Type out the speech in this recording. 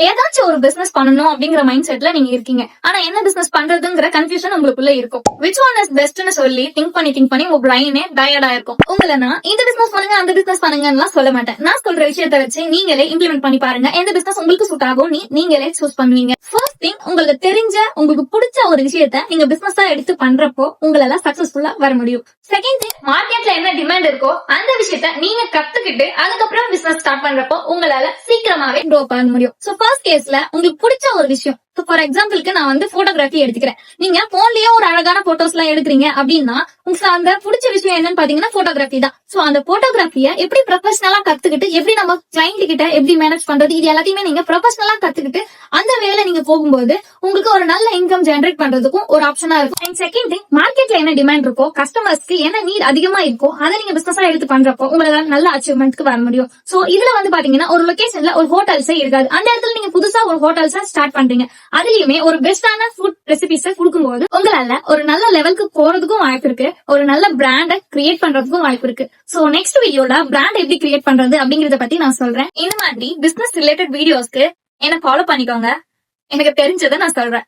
ஏதாச்சும் ஒரு பிசினஸ் பண்ணணும் அப்படிங்கிற மைண்ட் செட்ல நீங்க இருக்கீங்க. ஆனா என்ன பிசினஸ் பண்றதுங்கிற கன்ஃபியூஷன் உங்களுக்குள்ள இருக்கும். விச் ஒன் இஸ் பெஸ்ட்னு சொல்லி திங்க் பண்ணி உங்க பிரைனே டயர்டா இருக்கும். உங்களை நான் இந்த பிசினஸ் பண்ணுங்க அந்த பிசினஸ் பண்ணுங்க சொல்ல மாட்டேன். நான் சொல்ற விஷயத்தை வச்சு நீங்களே இம்ப்ளிமெண்ட் பண்ணி பாருங்க. எந்த பிசினஸ் உங்களுக்கு சூட் ஆகும் நீங்களே சூஸ் பண்ணுவீங்க. ஃபர்ஸ்ட் திங், உங்களுக்கு தெரிஞ்ச உங்களுக்கு பிடிச்ச ஒரு விஷயத்த நீங்க பிசினஸா எடுத்து பண்றப்போ உங்களால சக்சஸ்ஃபுல்லா வர முடியும். செகண்ட் திங், மார்க்கெட்ல என்ன டிமாண்ட் இருக்கோ அந்த விஷயத்த நீங்க கத்துக்கிட்டு அதுக்கப்புறம் பிசினஸ் ஸ்டார்ட் பண்றப்போ உங்களால சீக்கிரமாவே க்ரோ பண்ண முடியும். சோ ஃபர்ஸ்ட் கேஸ்ல உங்களுக்கு பிடிச்ச ஒரு விஷயம், ஃபார் எக்ஸாம்பிளுக்கு நான் வந்து போட்டோகிராஃபி எடுத்துக்கிறேன். நீங்க போன்லயே ஒரு அழகான போட்டோஸ் எல்லாம் எடுக்கிறீங்க அப்படின்னா உங்களுக்கு அந்த பிடிச்ச விஷயம் என்னன்னு பாத்தீங்கன்னா போட்டோகிராஃபி தான். சோ அந்த போட்டோகிராஃபிய எப்படி ப்ரொஃபஷனலா கத்துக்கிட்டு எப்படி நம்ம கிளைண்ட் கிட்ட எப்படி மேனேஜ் பண்றது இது எல்லாத்தையுமே நீங்க ப்ரொஃபஷனலா கத்துக்கிட்டு அந்த வேலை நீங்க போகும்போது உங்களுக்கு ஒரு நல்ல இன்கம் ஜெனரேட் பண்றதுக்கும் ஒரு ஆப்ஷனா இருக்கும். அண்ட் செகண்ட் திங், மார்க்கெட்ல என்ன டிமாண்ட் இருக்கோ கஸ்டமர்ஸ்க்கு என்ன நீட் அதிகமா இருக்கோ அதை நீங்க பிசினஸா எடுத்து பண்றப்போ உங்களால நல்ல அச்சீவ்மெண்ட்க்கு வர முடியும். சோ இதுல வந்து பாத்தீங்கன்னா ஒரு லொகேஷன்ல ஒரு ஹோட்டல்ஸே இருக்காது. அந்த இடத்துல நீங்க புதுசா ஒரு ஹோட்டல்ஸா ஸ்டார்ட் பண்றீங்க. அதுலயுமே ஒரு பெஸ்டான ஃபுட் ரெசிபிஸ் கொடுக்கும்போது உங்களால ஒரு நல்ல லெவலுக்கு போறதுக்கும் வாய்ப்பு இருக்கு. ஒரு நல்ல பிராண்ட கிரியேட் பண்றதுக்கும் வாய்ப்பு இருக்கு. சோ நெக்ஸ்ட் வீடியோல பிராண்ட் எப்படி கிரியேட் பண்றது அப்படிங்கறத பத்தி நான் சொல்றேன். இந்த மாதிரி பிசினஸ் ரிலேட்டட் வீடியோஸ்க்கு என்ன ஃபாலோ பண்ணிக்கோங்க. எனக்கு தெரிஞ்சதை நான் சொல்றேன்.